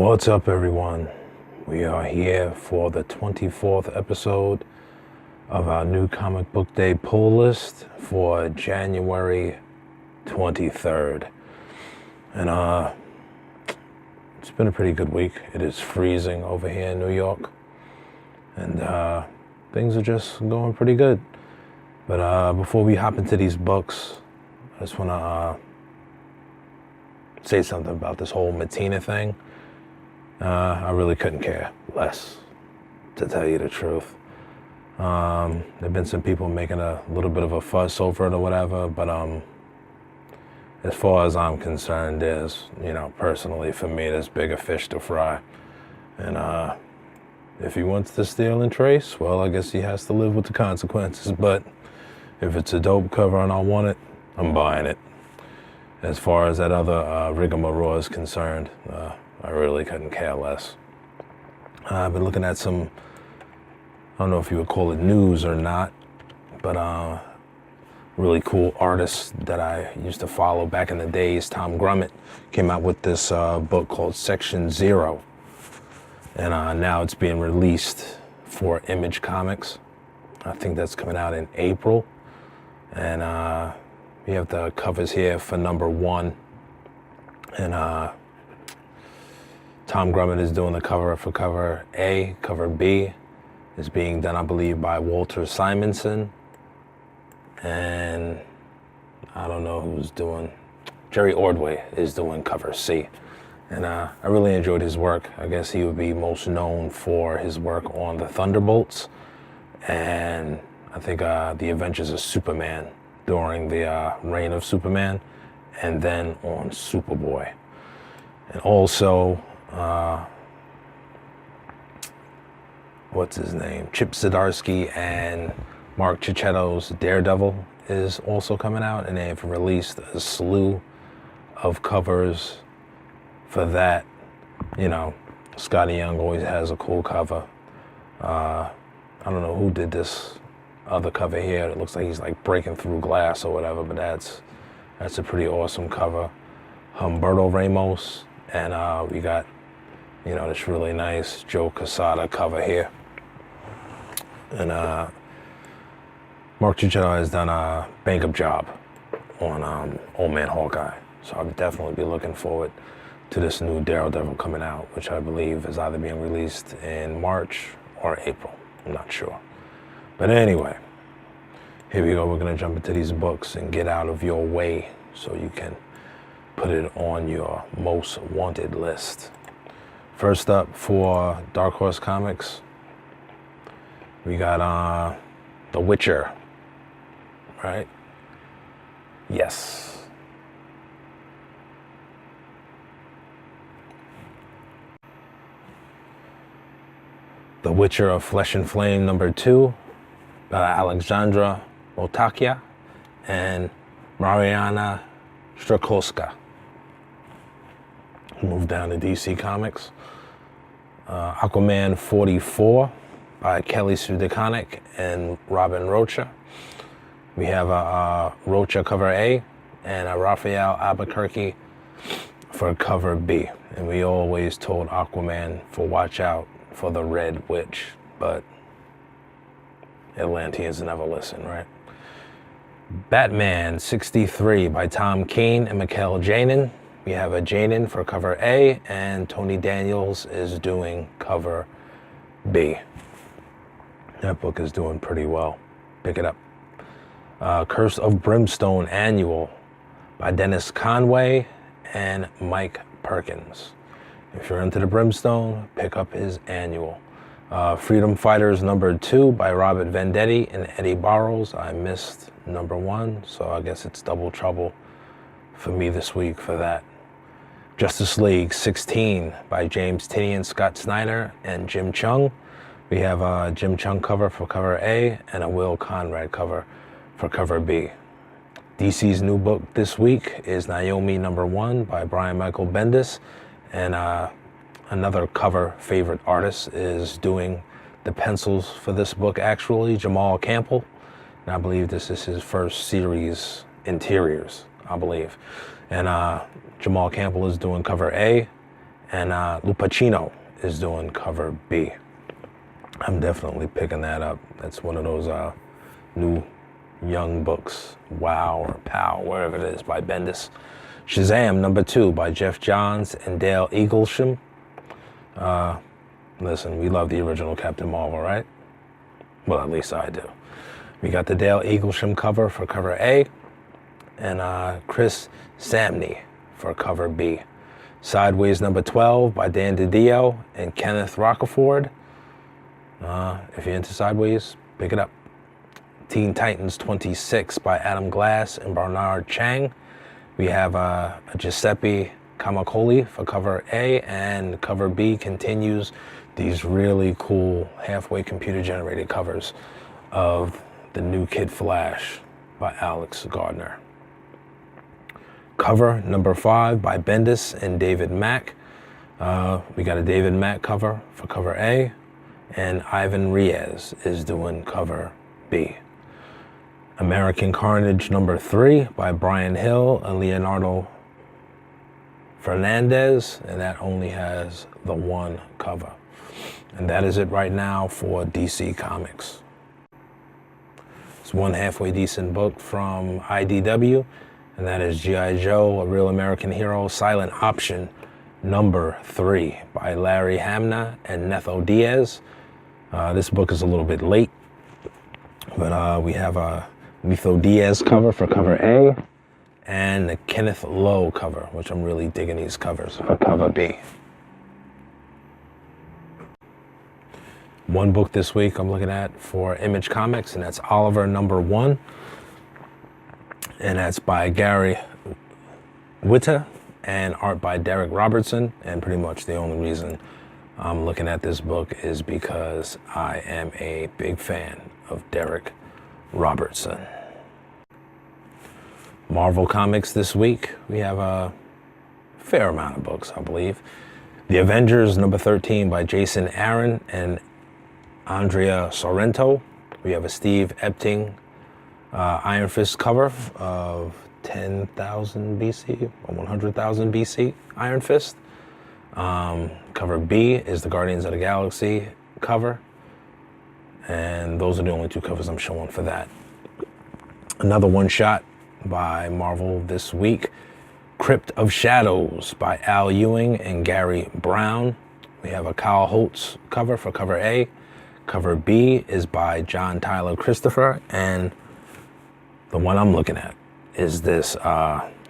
What's up, everyone? We are here for the 24th episode of our new comic book day pull list for January 23rd. And it's been a pretty good week. It is freezing over here in New York, and things are just going pretty good. But before we hop into these books, I just want to say something about this whole Matina thing. I really couldn't care less, to tell you the truth. There've been some people making a little bit of a fuss over it or whatever, but as far as I'm concerned, personally for me, there's bigger fish to fry. And if he wants to steal and trace, well, I guess he has to live with the consequences. But if it's a dope cover and I want it, I'm buying it. As far as that other rigmarole is concerned, I really couldn't care less. I've been looking at some, I don't know if you would call it news or not, but really cool artists that I used to follow back in the days. Tom Grummett came out with this book called Section Zero, and now it's being released for Image Comics. I think that's coming out in April, and we have the covers here for number 1, and Tom Grummett is doing the cover for cover A. Cover B is being done, I believe, by Walter Simonson. And I don't know who's doing, Jerry Ordway is doing cover C. And I really enjoyed his work. I guess he would be most known for his work on the Thunderbolts. And I think the Adventures of Superman during the reign of Superman. And then on Superboy. And also, what's his name? Chip Zdarsky and Mark Cicchetto's Daredevil is also coming out, and they've released a slew of covers for that. You know, Scotty Young always has a cool cover. I don't know who did this other cover here. It looks like he's like breaking through glass or whatever, but that's a pretty awesome cover. Humberto Ramos, and we got, this really nice Joe Quesada cover here. And Mark Cicchetto has done a bang-up job on Old Man Hawkeye. So I'll definitely be looking forward to this new Daredevil coming out, which I believe is either being released in March or April. I'm not sure. But anyway, here we go. We're going to jump into these books and get out of your way so you can put it on your most wanted list. First up for Dark Horse Comics, we got The Witcher, right? Yes. The Witcher of Flesh and Flame number 2 by Alexandra Motakia and Mariana Strakowska. Move down to DC Comics. Aquaman 44 by Kelly Sue DeConnick and Robin Rocha. We have a Rocha cover A and a Raphael Albuquerque for cover B. And we always told Aquaman for watch out for the Red Witch, but Atlanteans never listen, right? Batman 63 by Tom King and Mikhail Janin. We have a Janin for cover A, and Tony Daniels is doing cover B. That book is doing pretty well. Pick it up. Curse of Brimstone Annual by Dennis Conway and Mike Perkins. If you're into the Brimstone, pick up his annual. Freedom Fighters number 2 by Robert Venditti and Eddie Barrows. I missed number 1, so I guess it's double trouble for me this week for that. Justice League 16 by James Tynion, Scott Snyder, and Jim Chung. We have a Jim Chung cover for cover A and a Will Conrad cover for cover B. DC's new book this week is Naomi number 1 by Brian Michael Bendis, and another cover favorite artist is doing the pencils for this book, actually, Jamal Campbell. And I believe this is his first series interiors, I believe. And Jamal Campbell is doing cover A, And Lupacino is doing cover B. I'm definitely picking that up. That's one of those new young books, Wow or Pow, wherever it is, by Bendis. Shazam #2 by Jeff Johns and Dale Eaglesham. Listen, we love the original Captain Marvel, right? Well, at least I do. We got the Dale Eaglesham cover for cover A, and Chris Samney for cover B. Sideways #12 by Dan DiDio and Kenneth Rocaford. If you're into Sideways, pick it up. Teen Titans 26 by Adam Glass and Bernard Chang. We have a Giuseppe Camacoli for cover A, and cover B continues these really cool halfway computer-generated covers of the new Kid Flash by Alex Gardner. Cover #5 by Bendis and David Mack. We got a David Mack cover for cover A, and Ivan Reyes is doing cover B. American Carnage #3 by Brian Hill and Leonardo Fernandez, and that only has the one cover. And that is it right now for DC Comics. It's one halfway decent book from IDW, and that is G.I. Joe, A Real American Hero, Silent Option #3 by Larry Hamner and Netho Diaz. This book is a little bit late, but we have a Netho Diaz cover for cover A, and the Kenneth Lowe cover, which I'm really digging these covers, for cover B. One book this week I'm looking at for Image Comics, and that's Oliver #1. And that's by Gary Whitta and art by Derek Robertson. And pretty much the only reason I'm looking at this book is because I am a big fan of Derek Robertson. Marvel Comics this week, we have a fair amount of books, I believe. The Avengers #13 by Jason Aaron and Andrea Sorrento. We have a Steve Epting Iron Fist cover of 10,000 BC or 100,000 BC Iron Fist. Cover B is the Guardians of the Galaxy cover. And those are the only two covers I'm showing for that. Another one shot by Marvel this week, Crypt of Shadows by Al Ewing and Gary Brown. We have a Kyle Holtz cover for cover A. Cover B is by John Tyler Christopher, and the one I'm looking at is this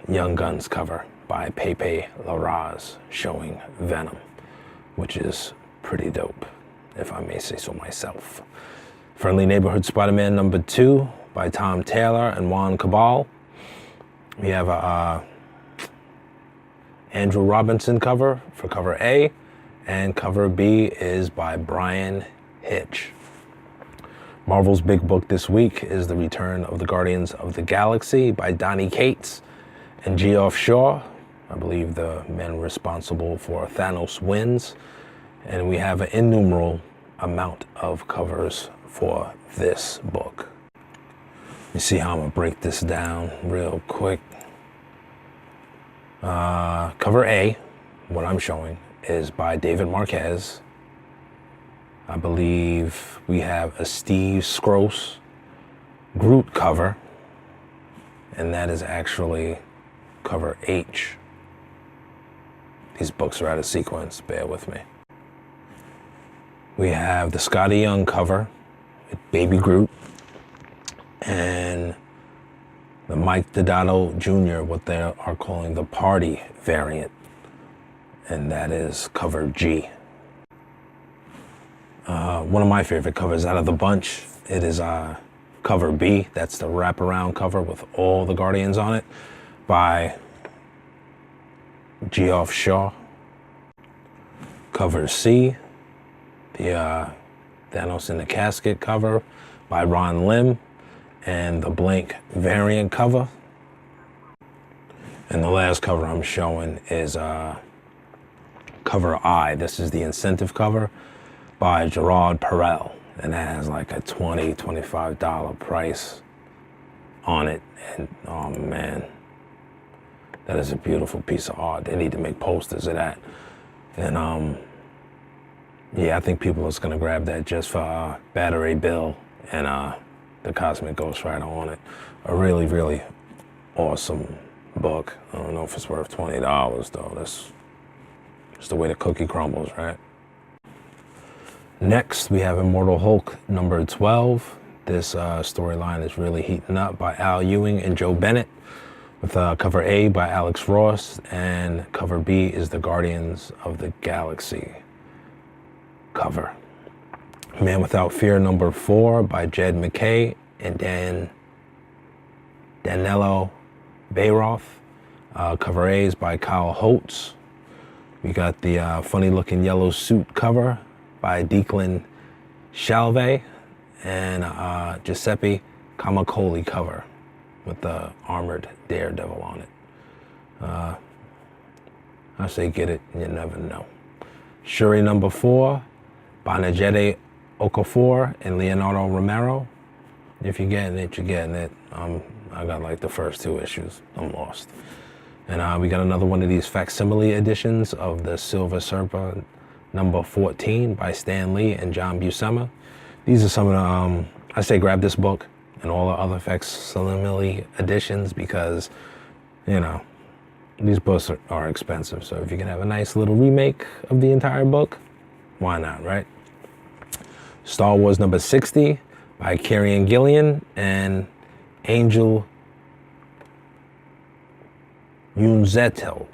Young Guns cover by Pepe Larraz showing Venom, which is pretty dope, if I may say so myself. Friendly Neighborhood Spider-Man #2 by Tom Taylor and Juan Cabal. We have a Andrew Robinson cover for cover A, and cover B is by Brian Hitch. Marvel's big book this week is The Return of the Guardians of the Galaxy by Donny Cates and Geoff Shaw. I believe the men responsible for Thanos Wins. And we have an innumerable amount of covers for this book. You see how I'm gonna break this down real quick. Cover A, what I'm showing, is by David Marquez. I believe we have a Steve Skroce Groot cover, and that is actually cover H. These books are out of sequence, bear with me. We have the Scotty Young cover with Baby Groot, and the Mike Deodato Jr., what they are calling the Party variant, and that is cover G. One of my favorite covers out of the bunch, it is cover B. That's the wraparound cover with all the Guardians on it by Geoff Shaw. Cover C, the Thanos in the Casket cover by Ron Lim, and the blank variant cover. And the last cover I'm showing is cover I. This is the incentive cover by Gerard Perel, and that has like a $20, $25 price on it. And oh man, that is a beautiful piece of art. They need to make posters of that. And yeah, I think people are just gonna grab that just for Battery Bill and the Cosmic Ghost Rider on it. A really, really awesome book. I don't know if it's worth $20 though. That's just the way the cookie crumbles, right? Next, we have Immortal Hulk number 12. This storyline is really heating up by Al Ewing and Joe Bennett, with cover A by Alex Ross, and cover B is the Guardians of the Galaxy cover. Man Without Fear number 4 by Jed McKay and Danilo Bayroth. Cover A is by Kyle Holtz. We got the funny looking yellow suit cover by Declan Shalvey and Giuseppe Camacoli cover with the armored Daredevil on it. I say get it, you never know. Shuri number 4 by Najede Okafor and Leonardo Romero. If you're getting it, you're getting it. I got like the first 2 issues. I'm lost. And we got another one of these facsimile editions of the Silver Surfer number 14 by Stan Lee and John Buscema. These are some of the, I say grab this book and all the other facsimile editions because, you know, these books are expensive. So if you can have a nice little remake of the entire book, why not, right? Star Wars number 60 by Kieran Gillian and Angel Unzetta.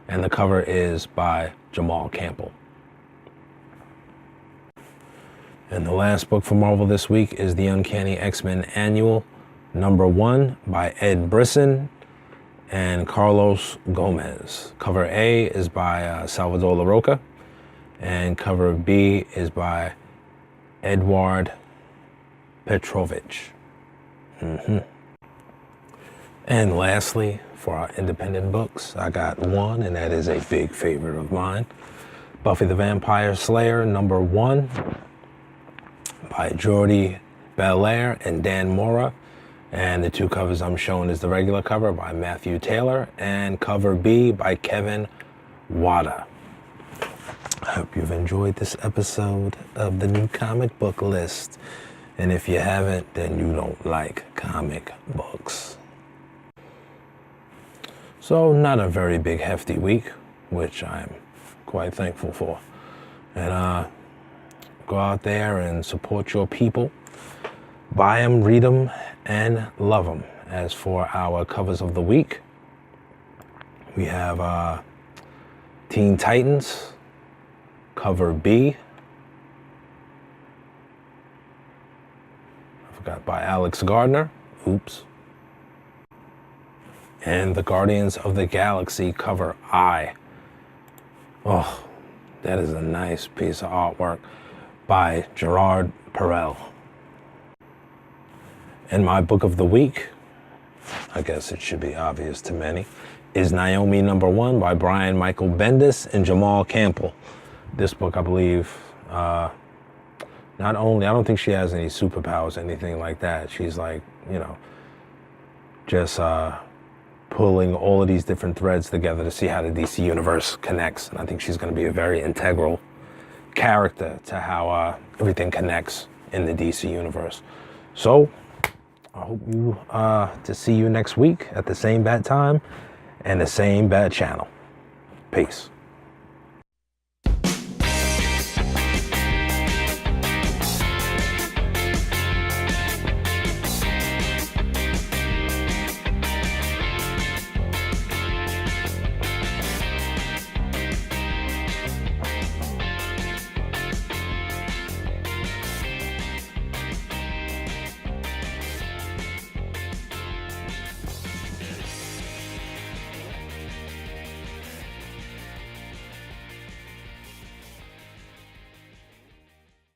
And the cover is by Jamal Campbell. And the last book for Marvel this week is the Uncanny X-Men Annual number 1 by Ed Brisson and Carlos Gomez. Cover A is by Salvador LaRocca, and cover B is by Eduard Petrovich. And lastly, for our independent books, I got one, and that is a big favorite of mine. Buffy the Vampire Slayer number 1 by Jordi Belair and Dan Mora. And the 2 covers I'm showing is the regular cover by Matthew Taylor and cover B by Kevin Wada. I hope you've enjoyed this episode of the New Comic Book List. And if you haven't, then you don't like comic books. So not a very big hefty week, which I'm quite thankful for. And go out there and support your people. Buy them, read them, and love them. As for our covers of the week, we have Teen Titans, cover B. I forgot, by Alex Gardner. Oops. And the Guardians of the Galaxy cover I. Oh, that is a nice piece of artwork by Gerard Perel. And my book of the week, I guess it should be obvious to many, is Naomi number 1 by Brian Michael Bendis and Jamal Campbell. This book, I believe, not only, I don't think she has any superpowers or anything like that. She's like, you know, just pulling all of these different threads together to see how the DC universe connects. And I think she's going to be a very integral character to how everything connects in the DC universe. So I hope you to see you next week at the same bat time and the same bat channel. Peace.